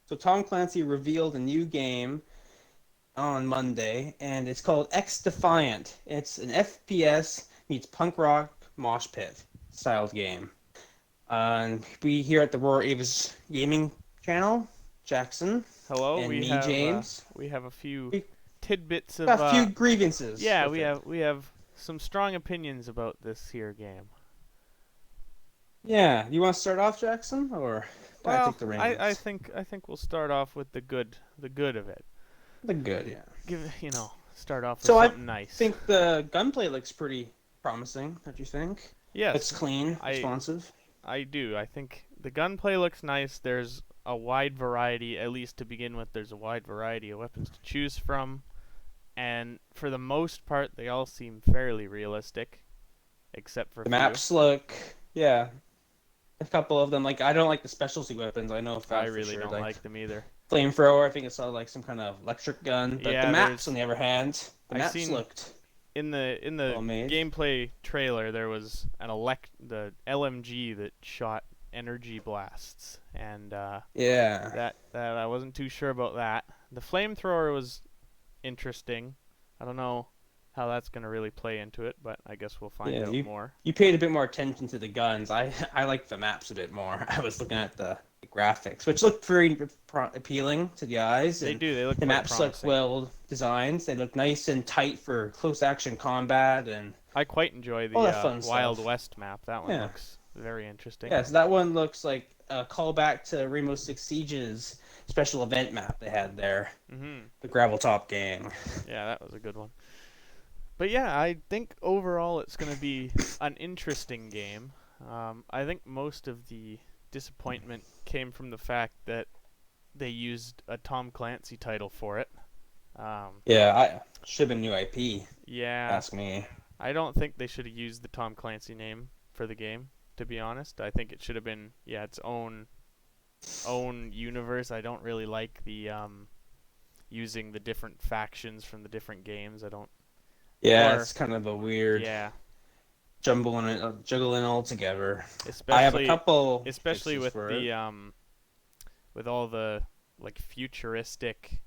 So Tom Clancy revealed a new game on Monday, and it's called X Defiant. It's an FPS meets punk rock mosh pit styled game. And we here at the Roar Avis Gaming channel, Jackson Hello, and me, James, we have a few we tidbits of got a few grievances yeah, with it. we have some strong opinions about this here game. Yeah, you want to start off, Jackson, or can I Well, take the I reins? think we'll start off with the good of it. The good, yeah. Start off with So I something nice. think the gunplay looks pretty promising. Don't you think? Looks Yes, clean, I responsive. I do. I think the gunplay looks nice. There's a wide variety, at least to begin with. There's a wide variety of weapons to choose from, and for the most part, they all seem fairly realistic, except for a The few. maps look, yeah, a couple of them. Like I don't like the specialty weapons. I know I that for really sure. don't Like like them either. flamethrower, I think it's like some kind of electric gun. But the Yeah, maps, on there's the other hand, the I maps seen looked in the well made. gameplay trailer there was the LMG that shot energy blasts, and Yeah, that I wasn't too sure about that. The flamethrower was interesting. I don't know how that's gonna really play into it, but I guess we'll find yeah. out You more. you paid a bit more attention to the guns. I like the maps a bit more. I was looking at the graphics, which looked very appealing to the eyes, They and do. They look the quite maps look promising. well designed. They look nice and tight for close action combat and I quite enjoy all the that fun Wild stuff. West map. That one Yeah. looks very interesting. Yeah, so that one looks like a callback to Rainbow Six Siege's special event map they had there, Mhm. the Gravel Top Gang. Yeah, that was a good one. But yeah, I think overall it's going to be an interesting game. I think most of the disappointment came from the fact that they used a Tom Clancy title for it. Um, Yeah, I should have been new IP. yeah, Ask me. I don't think they should have used the Tom Clancy name for the game. To be honest, I think it should have been its own universe. I don't really like the using the different factions from the different games. I don't Yeah, or it's kind of a weird yeah, juggling all together. I have a especially couple especially fixes with for it. the with all the like futuristic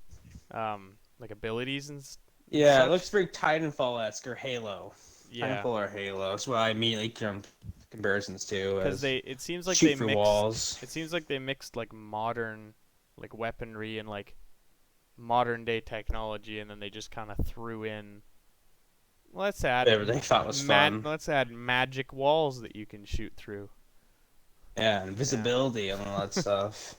like abilities and Yeah, it such. looks very Titanfall-esque or Halo. Yeah, Titanfall or Halo. That's what I immediately jumped comparisons to because as they it seems like shoot they through mixed walls. like modern like weaponry and like modern day technology, and then they just kind of threw in Whatever they thought was fun. let's add magic walls that you can shoot through. Yeah, Yeah, invisibility and all that stuff.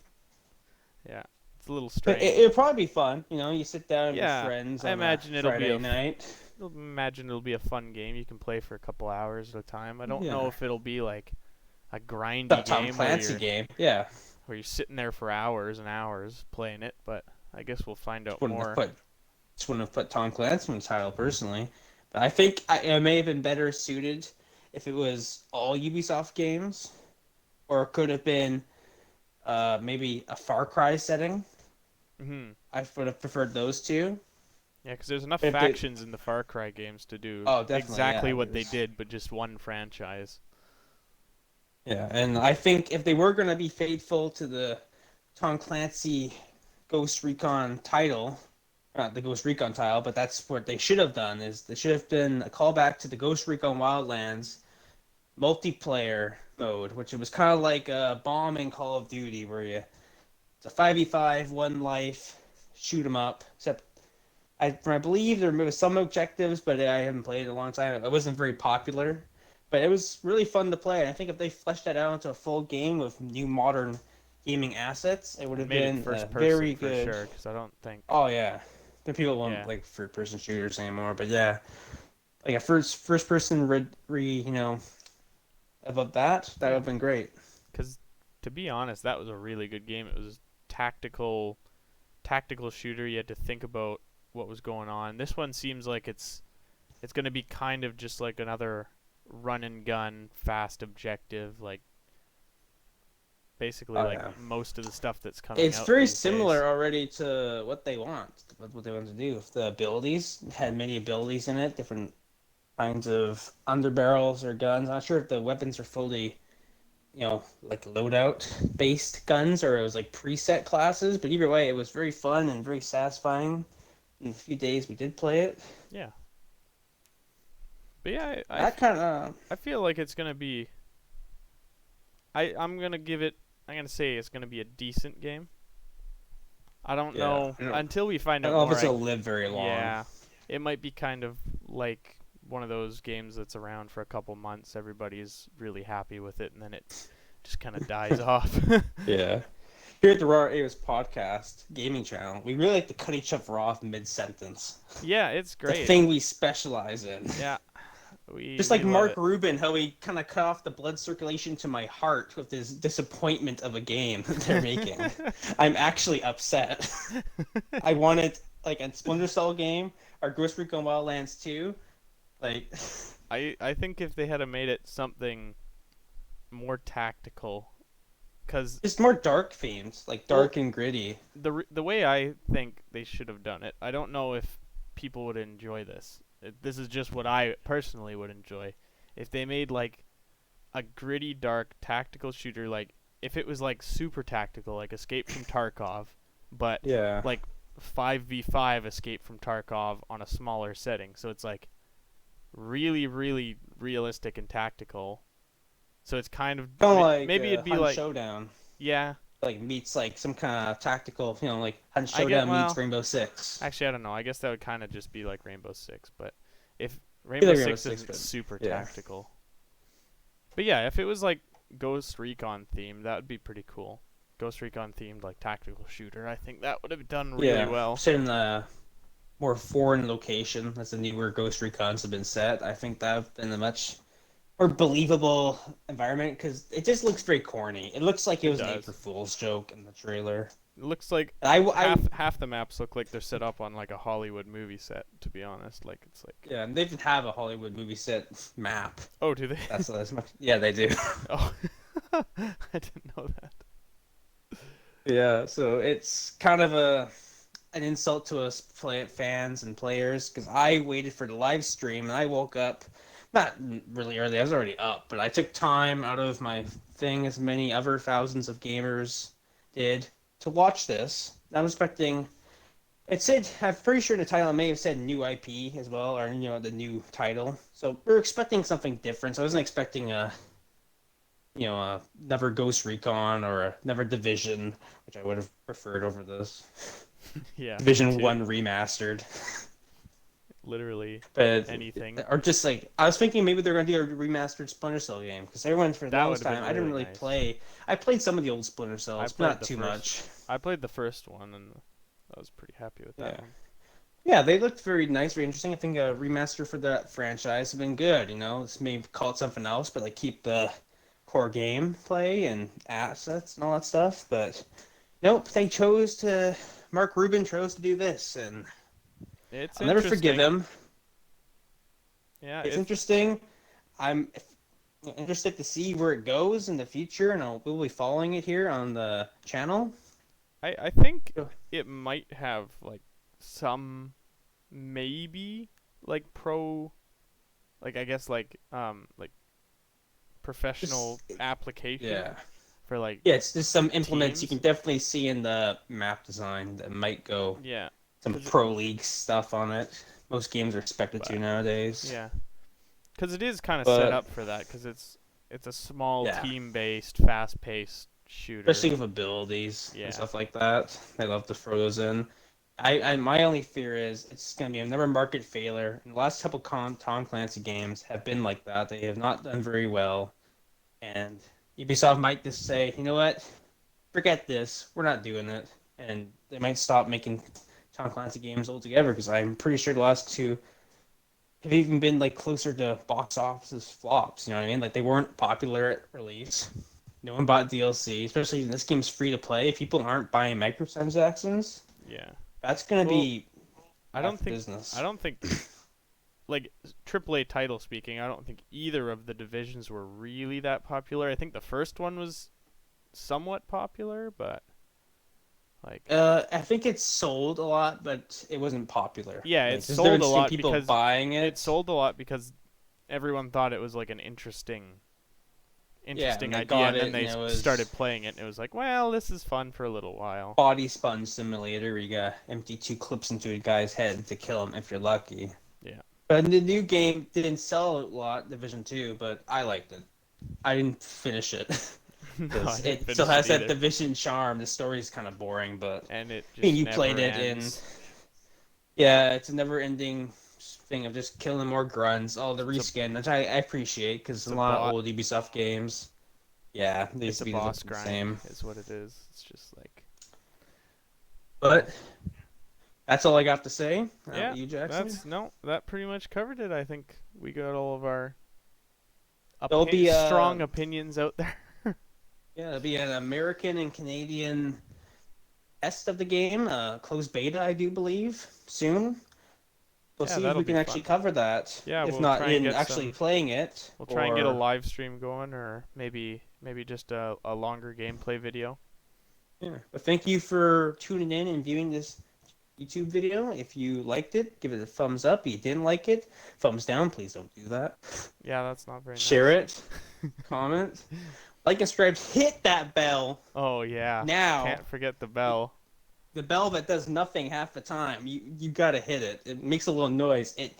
yeah, it's a little But strange. it'll probably be fun. You know, you sit down with Yeah, friends I on a imagine Friday night. it'll be a fun game you can play for a couple hours at a time. I don't know Yeah. if it'll be like a grindy That Tom game Clancy game. Yeah. where you're sitting there for hours and hours playing it, but I guess we'll find Just out wouldn't have more. put just wouldn't have put Tom Clancy in the title personally. But I think it may have been better suited if it was all Ubisoft games, or it could have been maybe a Far Cry setting. Mhm. I would have preferred those two. Yeah, because there's enough But if they, factions in the Far Cry games to do oh, definitely, exactly yeah. what they There's did, but just one franchise. Yeah, and I think if they were going to be faithful to the Tom Clancy Ghost Recon title, not the Ghost Recon title, but that's what they should have done. Is they should have been a callback to the Ghost Recon Wildlands multiplayer mode, which it was kind of like a bomb in Call of Duty, where you it's a 5v5, one life, shoot 'em up. Except I believe there was some objectives, but I haven't played in a long time. It wasn't very popular, but it was really fun to play. And I think if they fleshed that out into a full game with new modern gaming assets, it would And have made it been first person very for good. sure, because I don't think. Oh yeah, but people won't Yeah, like third person shooters anymore. But yeah, like a first person about that would yeah. have been great. Because to be honest, that was a really good game. It was tactical shooter. You had to think about what was going on. This one seems like it's going to be kind of just like another run and gun fast objective, like basically Oh like yeah. most of the stuff that's coming It's out very these days. similar already to what they want to do. The abilities it had many abilities in it, different kinds of underbarrels or guns. I'm not sure if the weapons are fully like loadout based guns, or it was like preset classes. But either way, it was very fun and very satisfying. In the few days we did play it, Yeah. But yeah, that kind of I feel like it's gonna be. I'm gonna give it. I'm gonna say it's gonna be a decent game. I don't yeah. know until we find I out don't know if more. it's gonna live very long. Yeah, it might be kind of like one of those games that's around for a couple months. Everybody's really happy with it, and then it just kind of dies off. Yeah. Here at the Raw A's podcast gaming channel, we really like to cut each other off mid sentence. Yeah, it's The great. thing we specialize in. Yeah, we Just like we love Mark it. Rubin, how he kind of cut off the blood circulation to my heart with his disappointment of a game that they're making. I'm actually upset. I wanted like a Splinter Cell game or Ghost Recon Wildlands 2. Like, I think if they had a made it something more tactical, cause just more dark themes, like well, dark and gritty. the way I think they should have done it, I don't know if people would enjoy this. This is just what I personally would enjoy. If they made like a gritty, dark tactical shooter, like if it was like super tactical, like Escape from Tarkov, but Yeah. like 5v5 Escape from Tarkov on a smaller setting. So it's like really, really realistic and tactical. So it's kind of Kind of like maybe it'd be Hunt like Showdown. yeah. Like meets like some kind of tactical, like Hunt I get Showdown meets well. Rainbow Six. Actually, I don't know. I guess that would kind of just be like Rainbow Six, but if I Rainbow like Rainbow Six Six, isn't but super yeah. tactical. But yeah, if it was like Ghost Recon themed, that would be pretty cool. Ghost Recon themed like tactical shooter. I think that would have done really Yeah. well. Set in a more foreign location as the newer Ghost Recons have been set. I think that would have been a much more believable environment because it just looks very corny. It looks like it It was an does. April Fool's joke in the trailer. It looks like I half the maps look like they're set up on like a Hollywood movie set, to be honest. Like it's like yeah, and they even have a Hollywood movie set map. oh, do they? That's as much. Yeah, they do. Oh, I didn't know that. Yeah, so it's kind of an insult to us fans and players because I waited for the live stream and I woke up not really early. I was already up, but I took time out of my thing, as many other thousands of gamers did, to watch this. I'm expecting. It said, I'm pretty sure the title may have said new IP as well, or the new title. So we're expecting something different. So I wasn't expecting another Ghost Recon or another Division, which I would have preferred over this. Yeah, me Division too. 1 remastered. Literally But anything. or just like I was thinking maybe they're gonna do a remastered Splinter Cell game because everyone for the That would longest have been time I didn't really really nice. play. I played some of the old Splinter I Cells, but played not the too first. much. I played the first one, and I was pretty happy with that Yeah, one. yeah, they looked very nice, very interesting. I think a remaster for that franchise have been good. Let's maybe call it something else, but like keep the core gameplay and assets and all that stuff. But nope, they chose to. Mark Rubin chose to do this, and It's I'll never forgive interesting. him. Yeah, It's if interesting. I'm interested to see where it goes in the future, and we'll be following it here on the channel. I think Yeah. it might have like some maybe like pro like I guess like professional Just application yeah, for like yeah. It's just some implements you can teams. definitely see in the map design that might go Yeah, some cuz pro league stuff on it. Most games are expected to but nowadays, yeah, cuz it is kind of set but up for that cuz it's a small yeah, team-based, fast-paced shooter. especially with abilities and Yeah. stuff like that. They love to throw those in. I my only fear is it's gonna be another market failure. And the last couple Tom Clancy games have been like that. They have not done very well, and Ubisoft might just say, you know what, forget this, we're not doing it, and they might stop making Tom Clancy games altogether because I'm pretty sure the last two have even been like closer to box offices flops. You know what I mean? Like they weren't popular at release. No one bought DLC, especially when this game's free to play. If people aren't buying microtransactions, Yeah. that's gonna Well, be I bad don't for think I business. don't think like AAA title speaking, I don't think either of the divisions were really that popular. I think the first one was somewhat popular, but like I think it sold a lot, but it wasn't popular. yeah, it Like, there's a sold a difference between lot people buying it it. sold a lot because everyone thought it was like an interesting Yeah, and interesting I idea, got and then it, and they it started was playing it, and it was like, well, this is fun for a little while. body sponge simulator. Where you got empty two clips into a guy's head to kill him if you're lucky. Yeah. But the new game didn't sell a lot, Division 2, but I liked it. I didn't finish it No, I because didn't it still finish it has that either, Division charm. The story's kind of boring, but and it I mean, just you played never it in. ends. Yeah, it's a never-ending thing of just killing more grunts, all the It's a reskin, which I appreciate because it's a a lot of bot. old Ubisoft games, yeah, they used It's to a be boss look the grind, same. is what it is. It's just like, But that's all I got to say. How about yeah, you, Jackson? that's no, that pretty much covered it. I think we got all of our There'll be strong opinions out there. there'll be an American and Canadian test of the game, closed beta, I do believe, soon. We'll Yeah, see if that'll we be can actually fun. cover that, Yeah, if we'll not try and in get actually some. playing it, We'll try and get a or live stream going, or maybe just a longer gameplay video. yeah. But thank you for tuning in and viewing this YouTube video. If you liked it, give it a thumbs up. If you didn't like it, thumbs down. Please don't do that. Yeah, that's not very Share nice. it, comment, like and subscribe. Hit that bell Oh yeah, now. can't forget the bell. The bell that does nothing half the time. You gotta hit it. It makes a little noise. It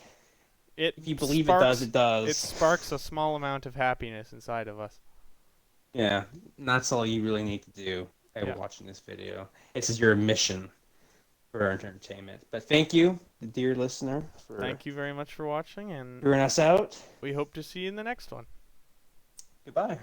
If you believe it does, sparks it it does. sparks a small amount of happiness inside of us. Yeah, that's all you really need to do by Yeah. watching this video. It's your mission for our entertainment. But thank you, dear listener, for Thank you very much for watching, and hearing us out. we hope to see you in the next one. Goodbye.